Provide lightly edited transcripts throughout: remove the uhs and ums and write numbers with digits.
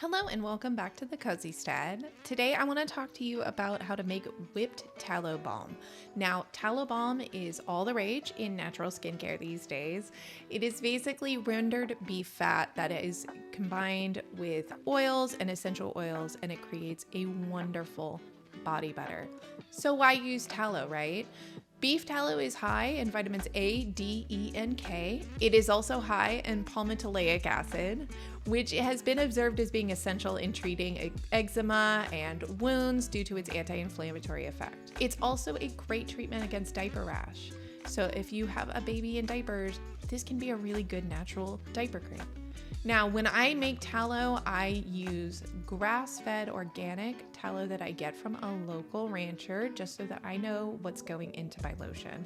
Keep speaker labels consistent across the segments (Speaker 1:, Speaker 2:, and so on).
Speaker 1: Hello and welcome back to the Cozy Stead. Today I want to talk to you about how to make whipped tallow balm. Now, tallow balm is all the rage in natural skincare these days. It is basically rendered beef fat that is combined with oils and essential oils, and it creates a wonderful body butter. So why use tallow, right? Beef tallow is high in vitamins A, D, E, and K. It is also high in palmitoleic acid, which has been observed as being essential in treating eczema and wounds due to its anti-inflammatory effect. It's also a great treatment against diaper rash. So if you have a baby in diapers, this can be a really good natural diaper cream. Now, when I make tallow, I use grass-fed organic tallow that I get from a local rancher, just so that I know what's going into my lotion.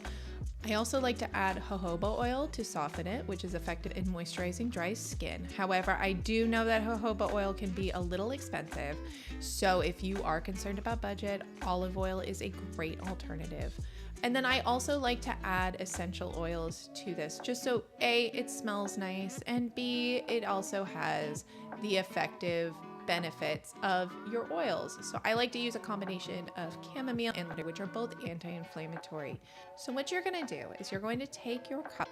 Speaker 1: I also like to add jojoba oil to soften it, which is effective in moisturizing dry skin. However, I do know that jojoba oil can be a little expensive, so if you are concerned about budget, olive oil is a great alternative. And then I also like to add essential oils to this, just so A, it smells nice, and B, it also has the effective benefits of your oils. So I like to use a combination of chamomile and lavender, which are both anti-inflammatory. So what you're gonna do is you're going to take your cup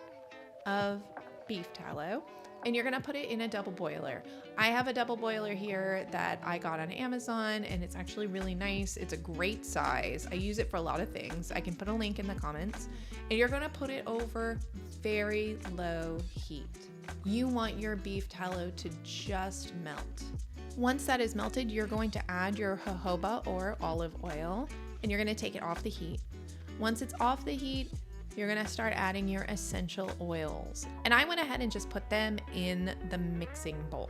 Speaker 1: of beef tallow and you're gonna put it in a double boiler. I have a double boiler here that I got on Amazon, and it's actually really nice. It's a great size. I use it for a lot of things. I can put a link in the comments. And you're gonna put it over very low heat. You want your beef tallow to just melt. Once that is melted, you're going to add your jojoba or olive oil, and you're gonna take it off the heat. Once it's off the heat, you're gonna start adding your essential oils. And I went ahead and just put them in the mixing bowl.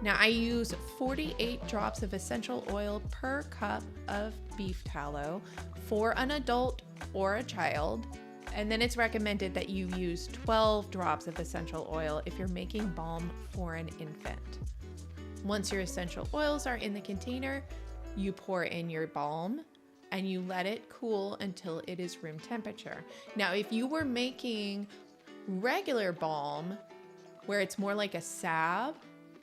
Speaker 1: Now I use 48 drops of essential oil per cup of beef tallow for an adult or a child. And then it's recommended that you use 12 drops of essential oil if you're making balm for an infant. Once your essential oils are in the container, you pour in your balm and you let it cool until it is room temperature. Now, if you were making regular balm, where it's more like a salve,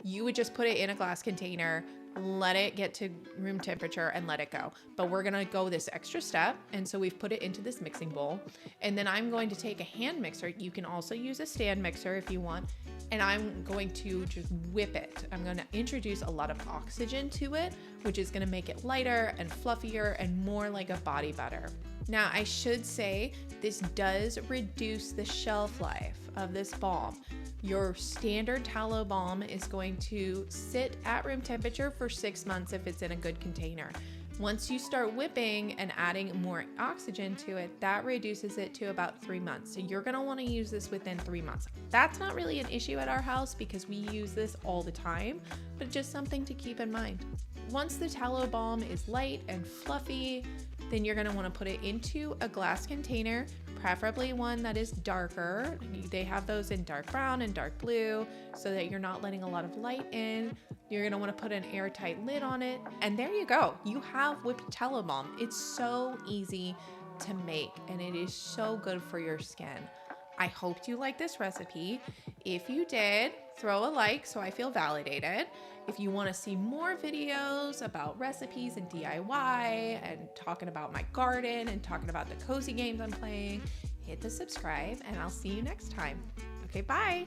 Speaker 1: you would just put it in a glass container, let it get to room temperature and let it go. But we're gonna go this extra step, and so we've put it into this mixing bowl. And then I'm going to take a hand mixer. You can also use a stand mixer if you want. And I'm going to just whip it. I'm gonna introduce a lot of oxygen to it, which is gonna make it lighter and fluffier and more like a body butter. Now, I should say this does reduce the shelf life of this balm. Your standard tallow balm is going to sit at room temperature for 6 months if it's in a good container. Once you start whipping and adding more oxygen to it, that reduces it to about 3 months. So you're gonna wanna use this within 3 months. That's not really an issue at our house because we use this all the time, but just something to keep in mind. Once the tallow balm is light and fluffy, then you're gonna wanna put it into a glass container, preferably one that is darker. They have those in dark brown and dark blue so that you're not letting a lot of light in. You're gonna wanna put an airtight lid on it, and there you go. You have whipped tallow balm. It's so easy to make, and it is so good for your skin. I hope you like this recipe. If you did, throw a like so I feel validated. If you want to see more videos about recipes and DIY and talking about my garden and talking about the cozy games I'm playing, hit the subscribe, and I'll see you next time. Okay, bye.